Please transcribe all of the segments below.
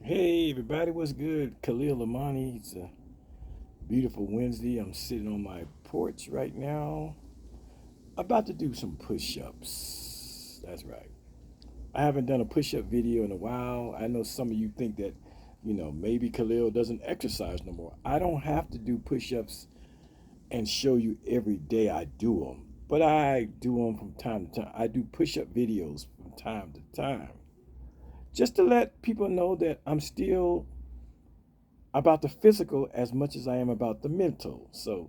Hey everybody, what's good? Khalil Amani. It's a beautiful Wednesday. I'm sitting on my porch right now, about to do some push-ups. That's right. I haven't done a push-up video in a while. I know some of you think that, maybe Khalil doesn't exercise no more. I don't have to do push-ups and show you every day I do them, but I do them from time to time. I do push-up videos from time to time, just to let people know that I'm still about the physical as much as I am about the mental. So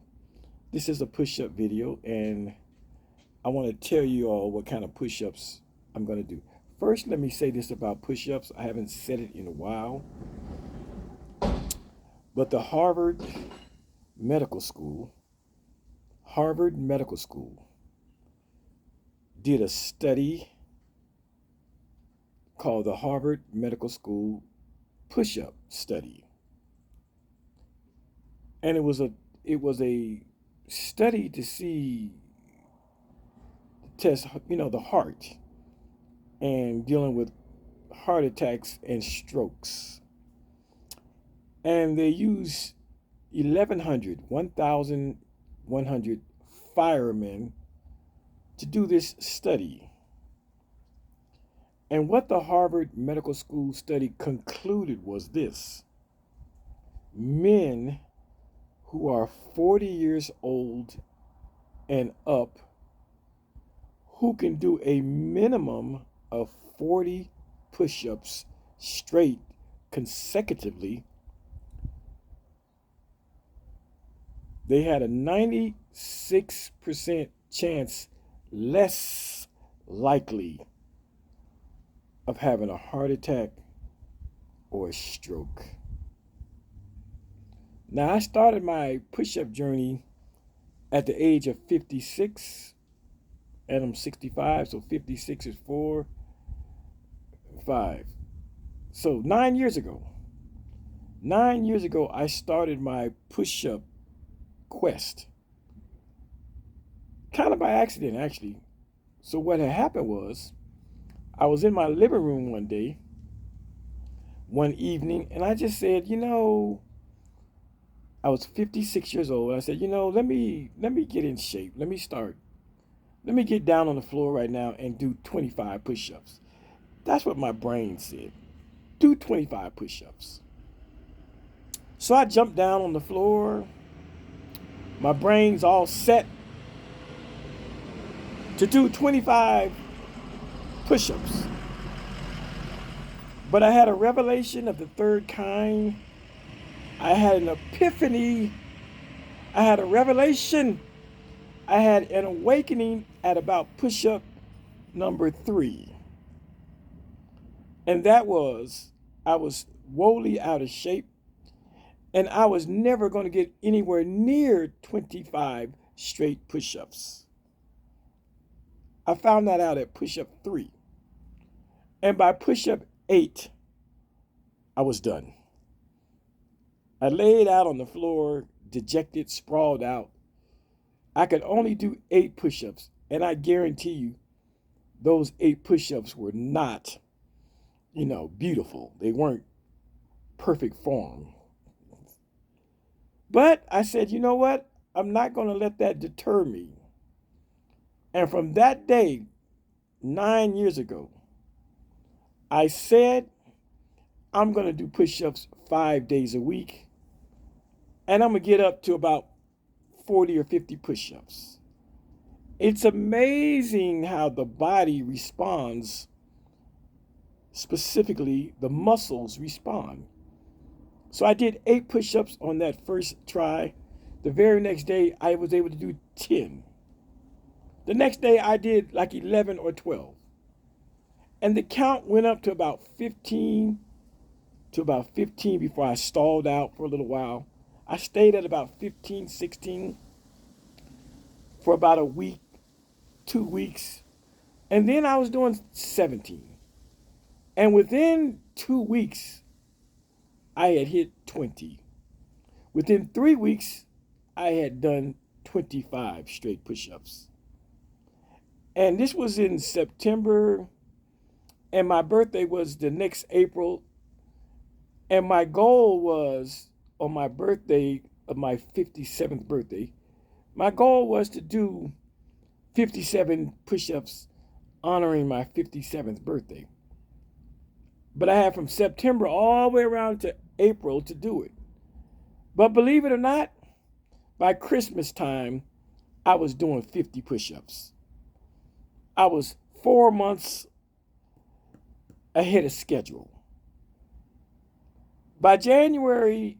this is a push-up video, and I want to tell you all what kind of push-ups I'm going to do. First, let me say this about push-ups. I haven't said it in a while, but the Medical School, Harvard Medical School did a study called the Harvard Medical School push-up study. And it was a study to see test, the heart and dealing with heart attacks and strokes. And they used 1,100 firemen to do this study. And what the Harvard Medical School study concluded was this: men who are 40 years old and up, who can do a minimum of 40 push ups straight consecutively, they had a 96% chance less likely of having a heart attack or a stroke. Now, I started my push up journey at the age of 56, and I'm 65, so 56 is 4, 5. So 9 years ago, 9 years ago, I started my push up quest, kind of by accident, actually. So, what had happened was, I was in my living room one evening, and I just said, I was 56 years old. I said, let me get in shape. Let me start. Let me get down on the floor right now and do 25 push-ups. That's what my brain said. Do 25 push-ups. So I jumped down on the floor. My brain's all set to do 25 push-ups. But I had a revelation of the third kind. I had an epiphany. I had a revelation. I had an awakening at about push-up number 3. And that was, I was woefully out of shape, and I was never going to get anywhere near 25 straight push-ups. I found that out at push-up 3. And by push-up 8, I was done. I laid out on the floor, dejected, sprawled out. I could only do 8 push-ups, and I guarantee you, those 8 push-ups were not, beautiful. They weren't perfect form. But I said, you know what? I'm not going to let that deter me. And from that day, 9 years ago, I said, I'm going to do push-ups 5 days a week, and I'm going to get up to about 40 or 50 push-ups. It's amazing how the body responds. Specifically, the muscles respond. So I did 8 push-ups on that first try. The very next day, I was able to do 10. The next day, I did like 11 or 12. And the count went up to about 15 before I stalled out for a little while. I stayed at about 15, 16 for about a week, 2 weeks. And then I was doing 17. And within 2 weeks, I had hit 20. Within 3 weeks, I had done 25 straight push-ups. And this was in September, and my birthday was the next April. And my goal was on my birthday, of my 57th birthday, my goal was to do 57 push ups honoring my 57th birthday. But I had from September all the way around to April to do it. But believe it or not, by Christmas time, I was doing 50 push ups. I was 4 months ahead of schedule. By January,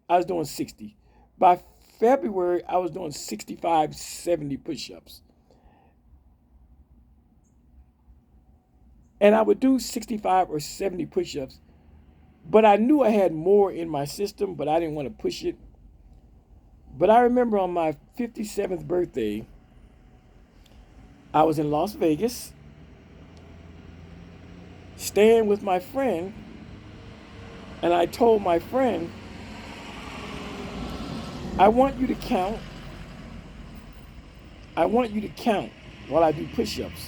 I was doing 60. By February, I was doing 65, 70 push ups. And I would do 65 or 70 push ups, but I knew I had more in my system, but I didn't want to push it. But I remember on my 57th birthday, I was in Las Vegas staying with my friend, and I told my friend, I want you to count. I want you to count while I do push ups.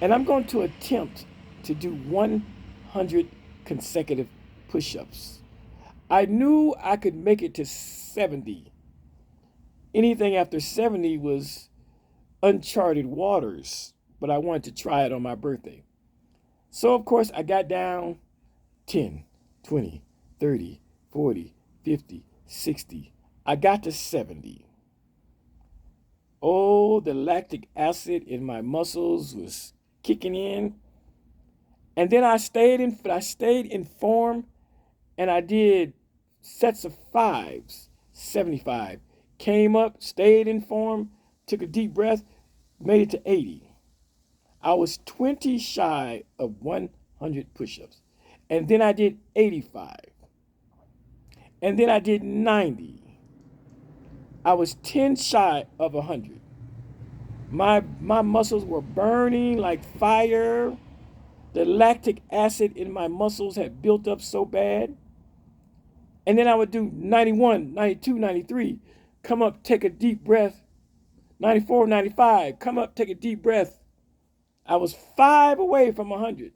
And I'm going to attempt to do 100 consecutive push ups. I knew I could make it to 70. Anything after 70 was uncharted waters, but I wanted to try it on my birthday. So, of course, I got down 10, 20, 30, 40, 50, 60. I got to 70. Oh, the lactic acid in my muscles was kicking in. And then I stayed in form, and I did sets of fives, 75. Came up, stayed in form, took a deep breath, made it to 80. I was 20 shy of 100 push-ups. And then I did 85. And then I did 90. I was 10 shy of 100. My muscles were burning like fire. The lactic acid in my muscles had built up so bad. And then I would do 91, 92, 93. Come up, take a deep breath. 94, 95. Come up, take a deep breath. I was 5 away from 100.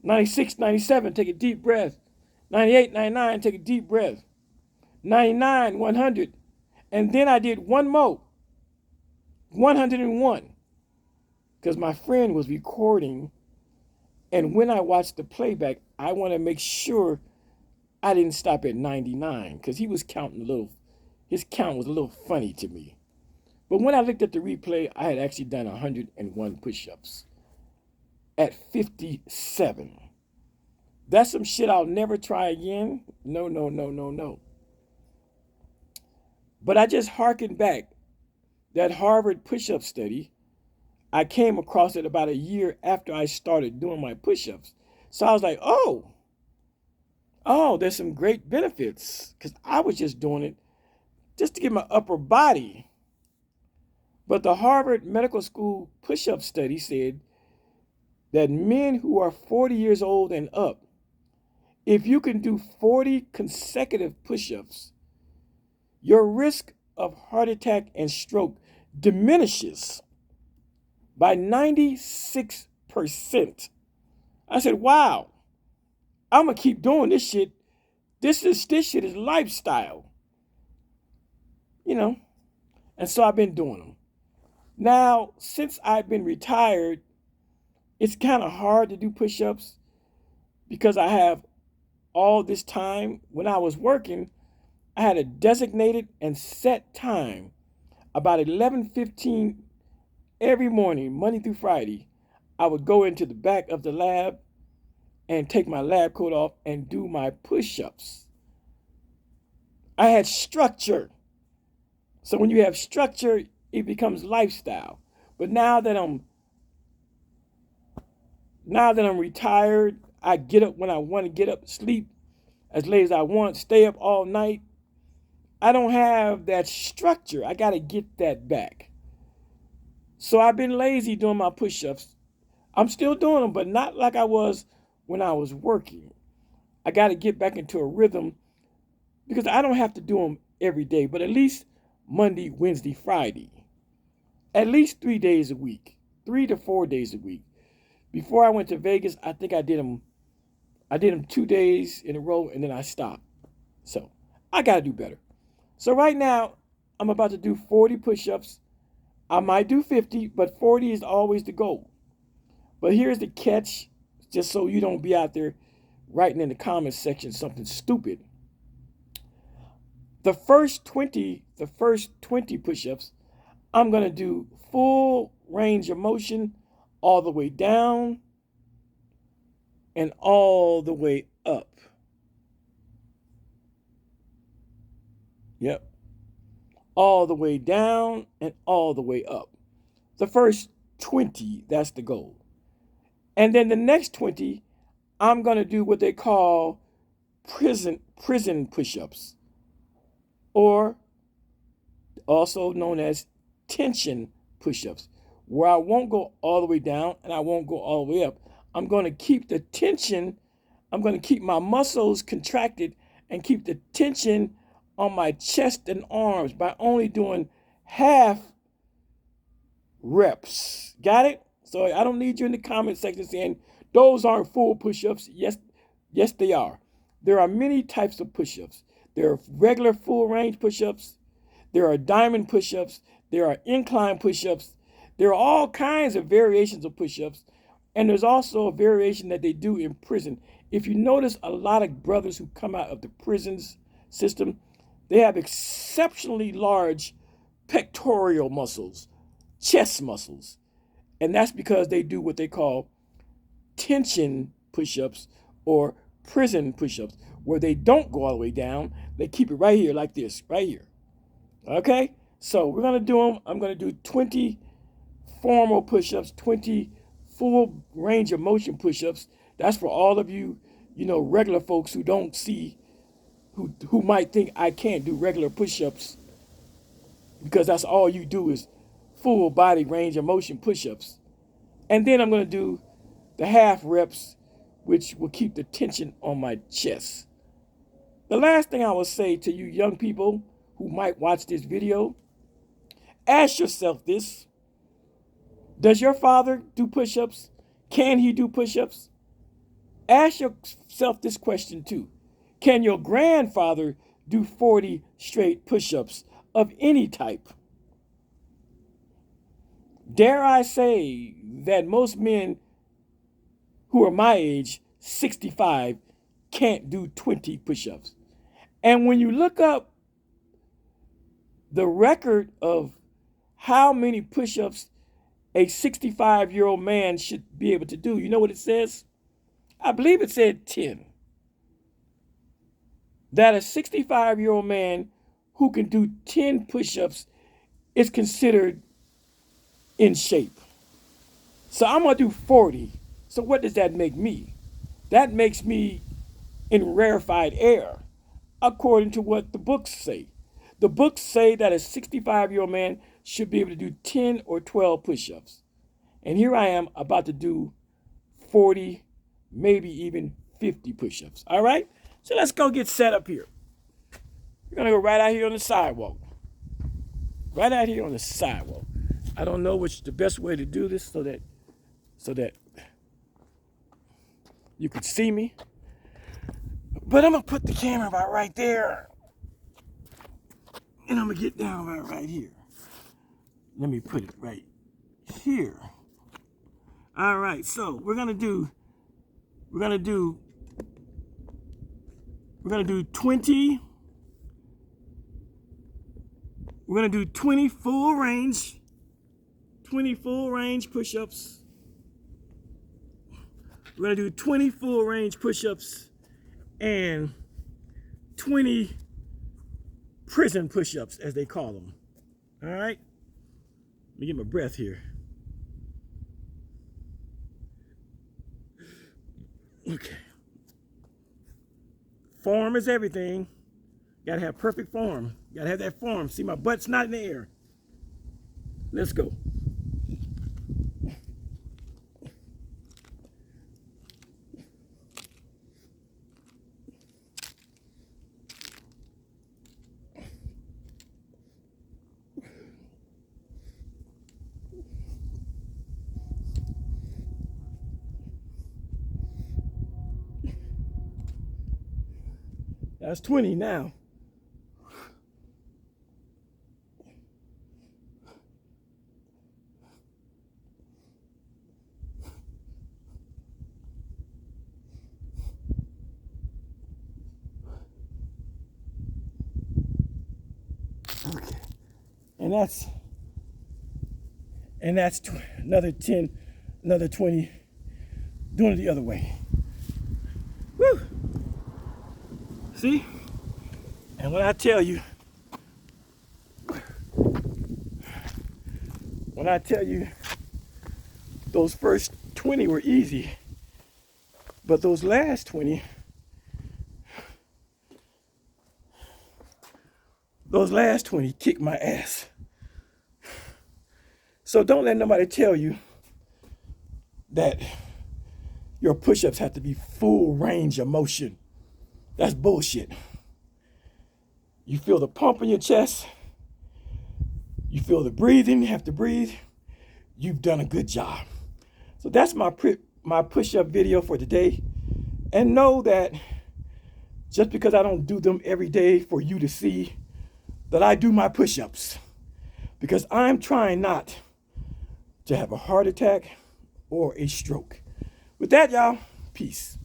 96, 97, take a deep breath. 98, 99, take a deep breath. 99, 100. And then I did one more. 101. Because my friend was recording. And when I watched the playback, I want to make sure I didn't stop at 99 because he was counting a little, his count was a little funny to me. But when I looked at the replay, I had actually done 101 push-ups at 57. That's some shit I'll never try again. No, no, no, no, no. But I just harkened back. That Harvard push-up study, I came across it about a year after I started doing my push-ups. So I was like, there's some great benefits. Because I was just doing it just to get my upper body. But the Harvard Medical School push-up study said that men who are 40 years old and up, if you can do 40 consecutive push-ups, your risk of heart attack and stroke diminishes by 96%. I said, wow, I'm going to keep doing this shit. This shit is lifestyle. You know, and so I've been doing them. Now, since I've been retired, it's kind of hard to do push-ups because I have all this time. When I was working, I had a designated and set time, about 11:15 every morning, Monday through Friday. I would go into the back of the lab and take my lab coat off and do my push-ups. I had structure. So when you have structure, it becomes lifestyle. But now that I'm retired, I get up when I want to get up, sleep as late as I want, stay up all night. I don't have that structure. I got to get that back. So I've been lazy doing my push-ups. I'm still doing them, but not like I was when I was working. I got to get back into a rhythm because I don't have to do them every day, but at least Monday, Wednesday, Friday. At least 3 days a week, 3 to 4 days a week. Before I went to Vegas, I think I did them I did them 2 days in a row and then I stopped. So I got to do better. So right now, I'm about to do 40 push-ups. I might do 50, but 40 is always the goal. But here's the catch, just so you don't be out there writing in the comments section something stupid. The first 20 push-ups, I'm going to do full range of motion all the way down and all the way up. Yep. All the way down and all the way up. The first 20, that's the goal. And then the next 20, I'm going to do what they call prison push-ups, or also known as tension push-ups, where I won't go all the way down and I won't go all the way up. I'm going to keep the tension. I'm going to keep my muscles contracted and keep the tension on my chest and arms by only doing half reps. Got it? So I don't need you in the comment section saying those aren't full push-ups. Yes, they are. There are many types of push-ups. There are regular full range push-ups. There are diamond push-ups. There are incline push-ups. There are all kinds of variations of push-ups. And there's also a variation that they do in prison. If you notice, a lot of brothers who come out of the prisons system, they have exceptionally large pectoral muscles, chest muscles. And that's because they do what they call tension push-ups or prison push-ups, where they don't go all the way down. They keep it right here like this, right here. Okay? So we're going to do them. I'm going to do 20 formal push-ups, 20 full range of motion push-ups. That's for all of you, regular folks who don't see, who might think I can't do regular push-ups because that's all you do is full body range of motion push-ups. And then I'm going to do the half reps, which will keep the tension on my chest. The last thing I will say to you young people who might watch this video, ask yourself this. Does your father do push-ups? Can he do push-ups? Ask yourself this question too. Can your grandfather do 40 straight push-ups of any type? Dare I say that most men who are my age, 65, can't do 20 push-ups. And when you look up the record of how many push-ups a 65-year-old man should be able to do, you know what it says? I believe it said 10. That a 65-year-old man who can do 10 push-ups is considered in shape. So I'm going to do 40. So what does that make me? That makes me in rarefied air, according to what the books say. The books say that a 65-year-old man should be able to do 10 or 12 push-ups. And here I am about to do 40, maybe even 50 push-ups. All right? So let's go get set up here. We're going to go right out here on the sidewalk. Right out here on the sidewalk. I don't know which is the best way to do this so that you could see me. But I'm going to put the camera about right there. And I'm going to get down right here. Let me put it right here. All right, so we're going to do 20. We're going to do 20 full range push-ups. We're going to do 20 full range push-ups and 20 prison push-ups, as they call them. All right? Let me get my breath here. Okay. Form is everything. Got to have perfect form. Got to have that form. See, my butt's not in the air. Let's go. That's 20 now. Okay. And that's another 10, another 20. Doing it the other way. Woo! See? And when I tell you those first 20 were easy, but those last 20 kicked my ass. So don't let nobody tell you that your push-ups have to be full range of motion. That's bullshit. You feel the pump in your chest. You feel the breathing, you have to breathe. You've done a good job. So that's my push-up video for today. And know that just because I don't do them every day for you to see, that I do my push-ups. Because I'm trying not to have a heart attack or a stroke. With that, y'all, peace.